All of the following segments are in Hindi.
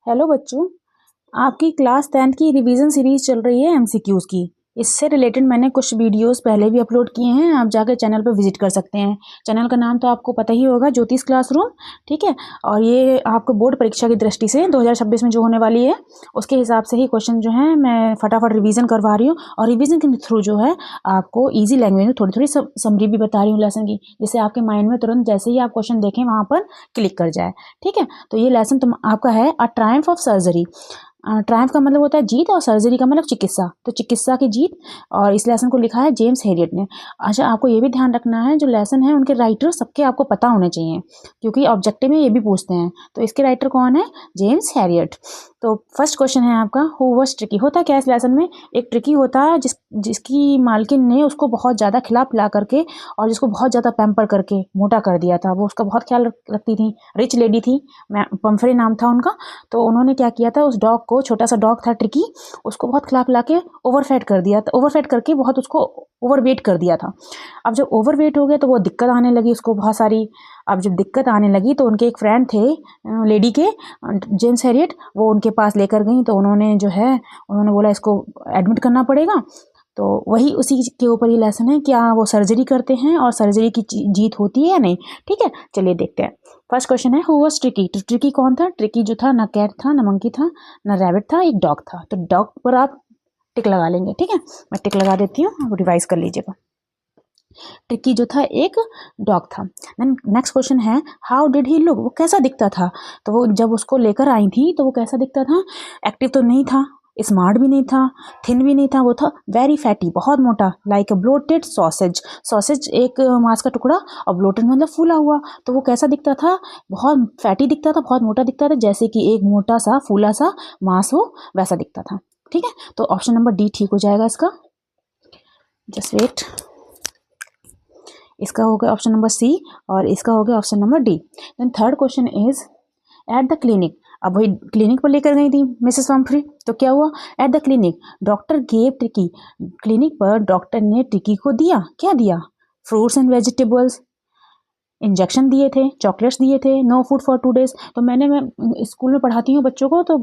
हेलो बच्चों, आपकी क्लास 10th की रिवीजन सीरीज चल रही है एमसीक्यूज़ की। इससे रिलेटेड मैंने कुछ वीडियोस पहले भी अपलोड किए हैं, आप जाकर चैनल पर विजिट कर सकते हैं। चैनल का नाम तो आपको पता ही होगा, ज्योतिष क्लासरूम। ठीक है, और ये आपको बोर्ड परीक्षा की दृष्टि से 2026 में जो होने वाली है उसके हिसाब से ही क्वेश्चन जो है मैं फटाफट रिवीजन करवा रही हूँ, और रिवीजन के थ्रू जो है आपको ईजी लैंग्वेज में थोड़ी थोड़ी समरी भी बता रही हूँ लेसन की, जिससे आपके माइंड में तुरंत जैसे ही आप क्वेश्चन देखें वहाँ पर क्लिक कर जाए। ठीक है, तो ये लेसन तुम आपका है अ ट्रायम्फ ऑफ सर्जरी। ट्रायम्फ का मतलब होता है जीत, और सर्जरी का मतलब चिकित्सा, तो चिकित्सा की जीत। और इस लेसन को लिखा है जेम्स हेरियट ने। अच्छा, आपको ये भी ध्यान रखना है जो लेसन है उनके राइटर सबके आपको पता होने चाहिए, क्योंकि ऑब्जेक्टिव में ये भी पूछते हैं। तो इसके राइटर कौन है? James Harriet. तो फर्स्ट क्वेश्चन है आपका, हु वाज ट्रिकी। होता क्या इस लेसन में, एक ट्रिकी होता है जिसकी मालकिन ने उसको बहुत ज़्यादा खिला पिला करके और जिसको बहुत ज़्यादा पैम्पर करके मोटा कर दिया था। वो उसका बहुत ख्याल रखती थी, रिच लेडी थी, पंफरे नाम था उनका। तो उन्होंने क्या किया था, उस डॉग को, छोटा सा डॉग था ट्रिकी, उसको बहुत खिला पिला के ओवरफेट कर दिया था, ओवरफेट करके बहुत उसको ओवरवेट कर दिया था। अब जब ओवरवेट हो गया तो वो दिक्कत आने लगी उसको बहुत सारी। अब जब दिक्कत आने लगी तो उनके एक फ्रेंड थे लेडी के, जेम्स हेरियट, वो उनके पास लेकर गई। तो उन्होंने जो है उन्होंने बोला इसको एडमिट करना पड़ेगा। तो वही उसी के ऊपर ये लेसन है, क्या वो सर्जरी करते हैं और सर्जरी की जीत होती है या नहीं। ठीक है, चलिए देखते हैं। फर्स्ट क्वेश्चन है, हु वाज ट्रिकी। तो ट्रिकी कौन था? ट्रिकी जो था, ना कैट था, ना मंकी था, ना रैबिट था, एक डॉग था। तो डॉग पर आप टिक लगा लेंगे। ठीक है, मैं टिक लगा देती हूँ, आप रिवाइज कर लीजिएगा। ट्रिकी जो था एक डॉग था। देन नेक्स्ट क्वेश्चन है, हाउ डिड ही लुक। वो कैसा दिखता था? तो वो जब उसको लेकर आई थी तो वो कैसा दिखता था? एक्टिव तो नहीं था, स्मार्ट भी नहीं था, थिन भी नहीं था, वो था वेरी फैटी, बहुत मोटा, लाइक अ ब्लोटेड सॉसेज। सॉसेज एक मांस का टुकड़ा, और ब्लोटेड मतलब फूला हुआ। तो वो कैसा दिखता था? बहुत फैटी दिखता था, बहुत मोटा दिखता था, जैसे कि एक मोटा सा फूला सा मांस हो, वैसा दिखता था। ठीक है, तो ऑप्शन नंबर डी ठीक हो जाएगा इसका। जस्ट वेट, इसका हो गया ऑप्शन नंबर सी, और इसका हो गया option number D. Then third question is, at the clinic. अब वही क्लिनिक पर लेकर गई थी मिसेस वम्फ्री, तो क्या हुआ? Eight the clinic doctor gave tricky. Clinic पर डॉक्टर ने ट्रिकी को दिया, क्या दिया? फ्रूट्स एंड वेजिटेबल्स, इंजेक्शन दिए थे, चॉकलेट्स दिए थे, नो फूड फॉर 2 days। तो मैं स्कूल में पढ़ाती हूँ बच्चों को, तो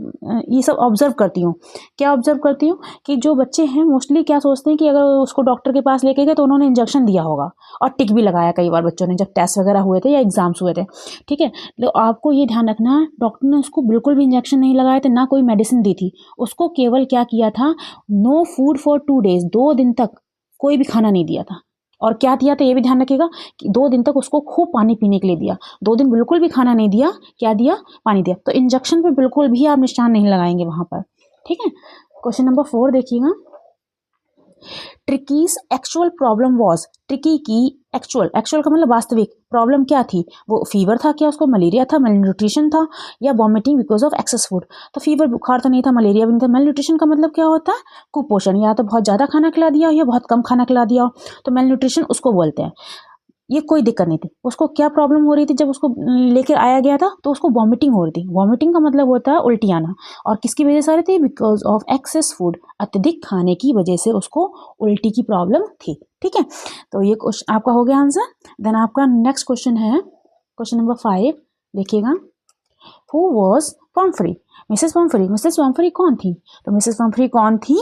ये सब ऑब्जर्व करती हूँ। क्या ऑब्जर्व करती हूँ कि जो बच्चे हैं मोस्टली क्या सोचते हैं कि अगर उसको डॉक्टर के पास लेके गए तो उन्होंने इंजेक्शन दिया होगा, और टिक भी लगाया कई बार बच्चों ने जब टेस्ट वगैरह हुए थे या एग्जाम्स हुए थे। ठीक है, तो आपको ये ध्यान रखना है, डॉक्टर ने उसको बिल्कुल भी इंजेक्शन नहीं लगाए थे, ना कोई मेडिसिन दी थी। उसको केवल क्या किया था, नो फूड फॉर 2 days, 2 दिन तक कोई भी खाना नहीं दिया था। और क्या दिया था ये भी ध्यान रखिएगा कि 2 दिन तक उसको खूब पानी पीने के लिए दिया। 2 दिन बिल्कुल भी खाना नहीं दिया, क्या दिया? पानी दिया। तो इंजेक्शन पे बिल्कुल भी आप निशान नहीं लगाएंगे वहां पर। ठीक है, क्वेश्चन नंबर 4 देखिएगा। ट्रिकीज एक्चुअल प्रॉब्लम वॉज। ट्रिकी की एक्चुअल, एक्चुअल का मतलब वास्तविक, प्रॉब्लम क्या थी? वो फीवर था क्या, उसको मलेरिया था, मेलन्यूट्रिशन था, या vomiting because of excess food. तो फीवर बुखार तो नहीं था, मलेरिया भी नहीं था। मेलन्यूट्रिशन का मतलब क्या होता है? कुपोषण, या तो बहुत ज़्यादा खाना खिला दिया हो या बहुत कम खाना खिला दिया हो, तो मेलन्यूट्रिशन उसको बोलते हैं। ये कोई दिक्कत नहीं थी। उसको क्या प्रॉब्लम हो रही थी जब उसको लेकर आया गया था? तो उसको वॉमिटिंग हो रही थी। वॉमिटिंग का मतलब होता है उल्टी आना, और किसकी वजह से आ रही थी? बिकॉज ऑफ एक्सेस फूड, अत्यधिक खाने की वजह से उसको उल्टी की प्रॉब्लम थी। ठीक है, तो ये क्वेश्चन आपका हो गया आंसर। देन आपका नेक्स्ट क्वेश्चन है क्वेश्चन नंबर 5, देखिएगा। Who was Pomfrey. Mrs Pomfrey, Mrs Pomfrey कौन थी? तो मिसेस पम्फ्री कौन थी?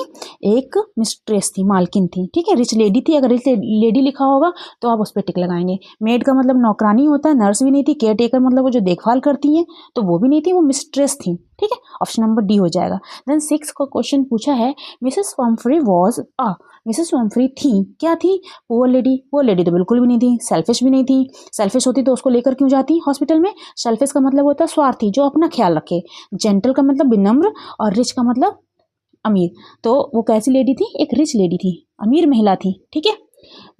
एक मिस्ट्रेस थी, मालकिन थी। ठीक है, रिच लेडी थी। अगर रिच लेडी लिखा होगा तो आप उस पर टिक लगाएंगे। मेड का मतलब नौकरानी होता है, नर्स भी नहीं थी। केयर टेकर मतलब वो जो देखभाल करती हैं, तो वो भी नहीं थी, वो मिस्ट्रेस थी। ठीक है, ऑप्शन नंबर डी हो जाएगा। देन 6 का क्वेश्चन पूछा है, Mrs Pomfrey was a. Mrs Pomfrey थी, क्या थी? Poor lady. पुअर लेडी तो बिल्कुल भी नहीं थी, सेल्फिश भी नहीं थी। सेल्फिश होती तो उसको लेकर क्यों जाती हॉस्पिटल में? सेल्फिश का मतलब होता है स्वार्थी, जो अपना ख्याल रखे। जेंटल का मतलब विनम्र, और रिच का मतलब अमीर। तो वो कैसी लेडी थी? एक रिच लेडी थी, अमीर महिला थी। ठीक है,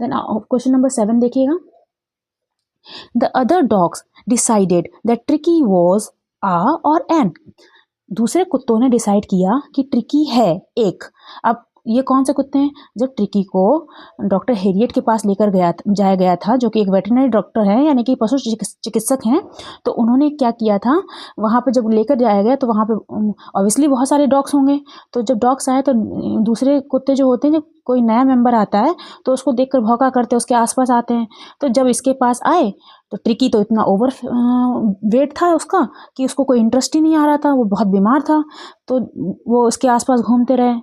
देन क्वेश्चन नंबर 7 देखिएगा। The other dogs decided that Tricki was a or an. दूसरे कुत्तों ने डिसाइड किया कि ट्रिकी है एक। अब ये कौन से कुत्ते हैं? जब ट्रिकी को डॉक्टर हेरियट के पास लेकर जाया गया था, जो कि एक वेटरनरी डॉक्टर है, यानी कि पशु चिकित्सक हैं, तो उन्होंने क्या किया था, वहाँ पे जब लेकर जाया गया तो वहाँ पे ऑब्वियसली बहुत सारे डॉग्स होंगे। तो जब डॉग्स आए तो दूसरे कुत्ते जो होते हैं, जब कोई नया मेंबर आता है तो उसको देखकर भौंका करते हैं, उसके आसपास आते हैं। तो जब इसके पास आए तो ट्रिकी तो इतना ओवर वेट था उसका कि उसको कोई इंटरेस्ट ही नहीं आ रहा था, वो बहुत बीमार था। तो वो उसके आसपास घूमते रहे,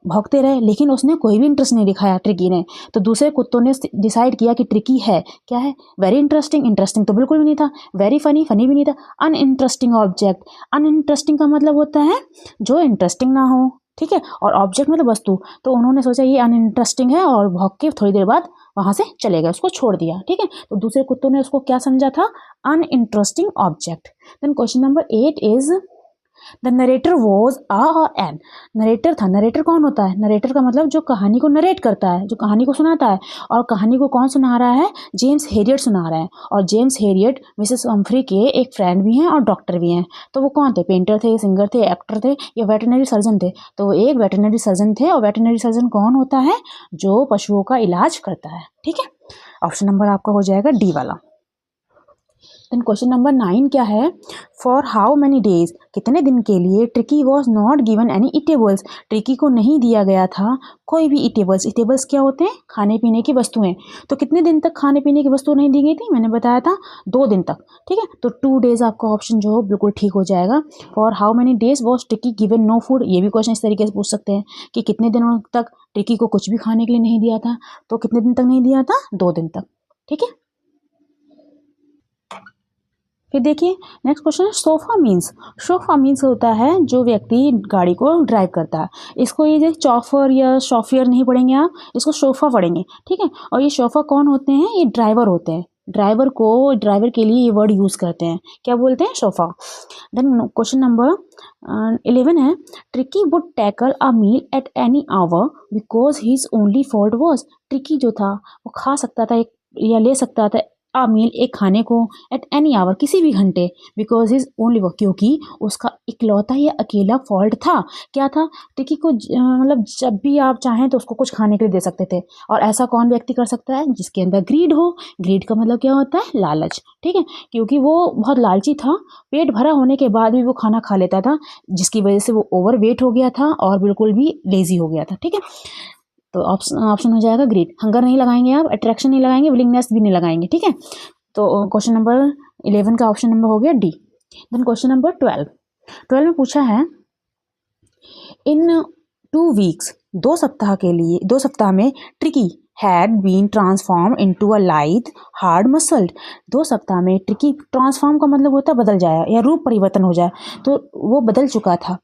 भौंकते रहे, लेकिन उसने कोई भी इंटरेस्ट नहीं दिखाया ट्रिकी ने। तो दूसरे कुत्तों ने डिसाइड किया कि ट्रिकी है क्या है, वेरी इंटरेस्टिंग, इंटरेस्टिंग तो बिल्कुल भी नहीं था, वेरी फनी, फनी भी नहीं था, अनइंटरेस्टिंग ऑब्जेक्ट। अनइंटरेस्टिंग का मतलब होता है जो इंटरेस्टिंग ना हो, ठीक है, और ऑब्जेक्ट मतलब वस्तु। तो उन्होंने सोचा ये अनइंटरेस्टिंग है और भौंक के थोड़ी देर बाद वहाँ से चले गए, उसको छोड़ दिया, ठीक है। तो दूसरे कुत्तों ने उसको क्या समझा था, uninteresting object. Then question number 8 is the narrator was a or an. Narrator था, नरेटर कौन होता है, नरेटर का मतलब जो कहानी को नरेट करता है, जो कहानी को सुनाता है। और कहानी को कौन सुना रहा है, जेम्स हेरियट सुना रहा है। और जेम्स हेरियट मिसेस हम्फ्री के एक फ्रेंड भी हैं और डॉक्टर भी हैं। तो वो कौन थे, पेंटर थे, सिंगर थे, एक्टर थे या वेटरनरी सर्जन थे। तो वो एक वेटरनरी सर्जन थे। और वेटरनरी सर्जन कौन होता है, जो पशुओं का इलाज करता है, ठीक है। ऑप्शन नंबर आपका हो जाएगा डी वाला। देन क्वेश्चन नंबर 9 क्या है, फॉर हाउ मैनी डेज, कितने दिन के लिए tricky was not given any eatables, tricky को नहीं दिया गया था कोई भी इटेबल्स। इटेबल्स क्या होते हैं, खाने पीने की वस्तुएं। तो कितने दिन तक खाने पीने की वस्तु नहीं दी गई थी, मैंने बताया था 2 दिन तक, ठीक है। तो 2 डेज आपका ऑप्शन जो हो बिल्कुल ठीक हो जाएगा। For how many days was Tricky given no food, ये भी क्वेश्चन इस तरीके से पूछ सकते हैं कि कितने दिनों तक ट्रिकी को कुछ भी खाने के लिए नहीं दिया था। तो कितने दिन तक नहीं दिया था, 2 दिन तक, ठीक है। फिर देखिए नेक्स्ट क्वेश्चन है, सोफा मीन्स। सोफा मीन्स होता है जो व्यक्ति गाड़ी को ड्राइव करता है। इसको ये जो चॉफर या शॉफियर नहीं पढ़ेंगे आप, इसको सोफा पढ़ेंगे, ठीक है। और ये सोफा कौन होते हैं, ये ड्राइवर होते हैं। ड्राइवर के लिए ये वर्ड यूज़ करते हैं, क्या बोलते हैं, सोफा। देन क्वेश्चन नंबर 11 है, Tricky would tackle a meal at any hour because his only fault was, Tricky जो था वो खा सकता था या ले सकता था अ मील, एक खाने को, एट एनी आवर, किसी भी घंटे, बिकॉज हिज ओनली वर्क, क्योंकि उसका इकलौता या अकेला फॉल्ट था। क्या था, टिकी को मतलब जब भी आप चाहें तो उसको कुछ खाने के लिए दे सकते थे। और ऐसा कौन व्यक्ति कर सकता है, जिसके अंदर ग्रीड हो। ग्रीड का मतलब क्या होता है, लालच, ठीक है। क्योंकि वो बहुत लालची था, पेट भरा होने के बाद भी वो खाना खा लेता था, जिसकी वजह से वो ओवर वेट हो गया था और बिल्कुल भी लेजी हो गया था, ठीक है। तो ऑप्शन हो जाएगा ग्रीड। हंगर नहीं लगाएंगे आप, अट्रैक्शन नहीं लगाएंगे, विलिंगनेस भी नहीं लगाएंगे, ठीक है। तो क्वेश्चन नंबर 11 का ऑप्शन नंबर हो गया डी। देन क्वेश्चन नंबर 12 में पूछा है, इन 2 वीक्स, 2 सप्ताह में Tricky had been transform into a light hard muscled. 2 सप्ताह में ट्रिकी, ट्रांसफॉर्म का मतलब होता है बदल जाए या रूप परिवर्तन हो जाए, तो वो बदल चुका था।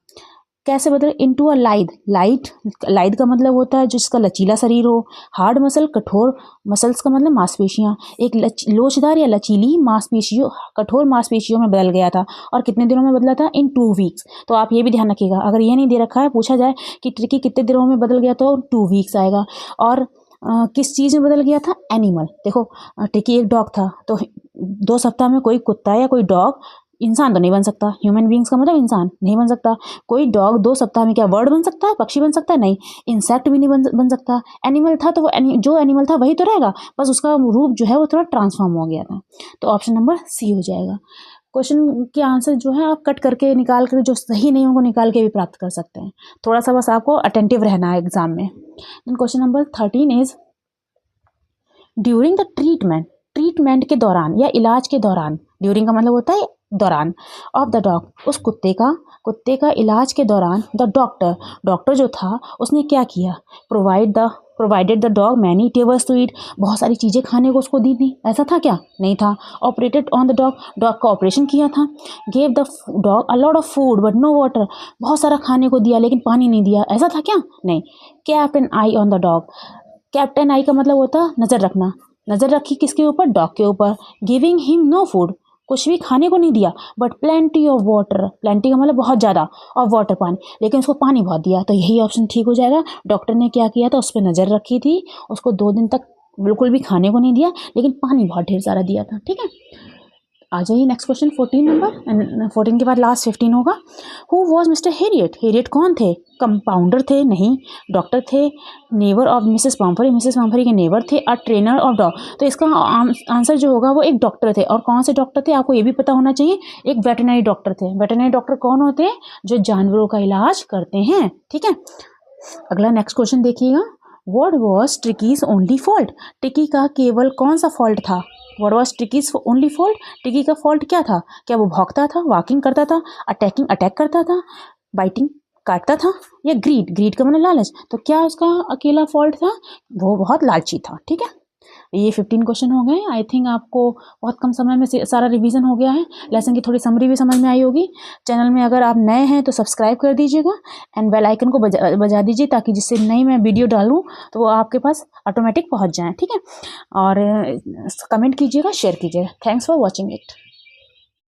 कैसे बदले, इनटू अ लाइट का मतलब होता है जिसका लचीला शरीर हो। हार्ड मसल, कठोर, मसल्स का मतलब मांसपेशियां, एक लोचदार या लचीली मांसपेशियों, कठोर मांसपेशियों में बदल गया था। और कितने दिनों में बदला था, इन 2 वीक्स। तो आप ये भी ध्यान रखिएगा, अगर ये नहीं दे रखा है, पूछा जाए कि ट्रिकी कितने दिनों में बदल गया तो 2 वीक्स आएगा। और किस चीज़ में बदल गया था, एनिमल। देखो ट्रिकी एक डॉग था, तो 2 सप्ताह में कोई कुत्ता या कोई डॉग, इंसान तो नहीं बन सकता, ह्यूमन बींग्स का मतलब इंसान नहीं बन सकता। कोई डॉग 2 सप्ताह में क्या वर्ड बन सकता है, पक्षी बन सकता है, नहीं। इंसेक्ट भी नहीं बन सकता। एनिमल था तो वो जो एनिमल था वही तो रहेगा, बस उसका रूप जो है वो थोड़ा ट्रांसफॉर्म हो गया था। तो ऑप्शन नंबर सी हो जाएगा। क्वेश्चन के आंसर जो है आप कट करके निकाल कर, जो सही नहीं होगा निकाल के भी प्राप्त कर सकते हैं। थोड़ा सा बस आपको अटेंटिव रहना है एग्जाम में। Question number 13 is, during the treatment के दौरान या इलाज के दौरान, ड्यूरिंग का मतलब होता है दौरान, ऑफ द डॉग, उस कुत्ते का इलाज के दौरान, द डॉक्टर जो था उसने क्या किया, provided the dog many tables to eat, बहुत सारी चीज़ें खाने को उसको दी थी, ऐसा था क्या, नहीं था। ऑपरेटेड ऑन द डॉग का ऑपरेशन किया था। Gave the dog a lot of food but no water, बहुत सारा खाने को दिया लेकिन पानी नहीं दिया, ऐसा था क्या, नहीं। Kept an eye on the dog, kept an eye का मतलब होता है नज़र रखना, नज़र रखी किसके ऊपर, डॉग के ऊपर। गिविंग हिम नो फूड, कुछ भी खाने को नहीं दिया, but plenty of water, plenty का मतलब बहुत ज़्यादा, और वाटर पानी, लेकिन उसको पानी बहुत दिया। तो यही ऑप्शन ठीक हो जाएगा। डॉक्टर ने क्या किया था, उस पर नज़र रखी थी, उसको 2 दिन तक बिल्कुल भी खाने को नहीं दिया, लेकिन पानी बहुत ढेर सारा दिया था, ठीक है। आ जाइए नेक्स्ट क्वेश्चन 14 नंबर, एंड 14 के बाद लास्ट 15 होगा। Who was mister Harriet, Harriet कौन थे, कंपाउंडर थे, नहीं। डॉक्टर थे, नेबर ऑफ मिसेस पॉम्फरी के नेबर थे, और ट्रेनर ऑफ डॉग। तो इसका आंसर जो होगा वो एक डॉक्टर थे। और कौन से डॉक्टर थे, आपको ये भी पता होना चाहिए, एक वेटरनरी डॉक्टर थे। वेटरनरी डॉक्टर कौन होते हैं, जो जानवरों का इलाज करते हैं, ठीक है। अगला नेक्स्ट क्वेश्चन देखिएगा, what was ट्रिकीज only fault, tricky का केवल कौन सा फॉल्ट था, व्हाट वाज टिकीज ओनली फॉल्ट? टिकी का फॉल्ट क्या था? क्या वो भौंकता था, वॉकिंग करता था, अटैक करता था, बाइटिंग काटता था, या ग्रीड का मतलब लालच? तो क्या उसका अकेला फॉल्ट था? वो बहुत लालची था। ठीक है, ये 15 क्वेश्चन हो गए। आई थिंक आपको बहुत कम समय में सारा रिवीजन हो गया है। लेसन की थोड़ी समरी भी समझ में आई होगी। चैनल में अगर आप नए हैं तो सब्सक्राइब कर दीजिएगा एंड बेल आइकन को बजा दीजिए, ताकि जिससे नई मैं वीडियो डालूँ तो वो आपके पास ऑटोमेटिक पहुंच जाए। ठीक है, और कमेंट कीजिएगा, शेयर कीजिएगा। Thanks for watching it.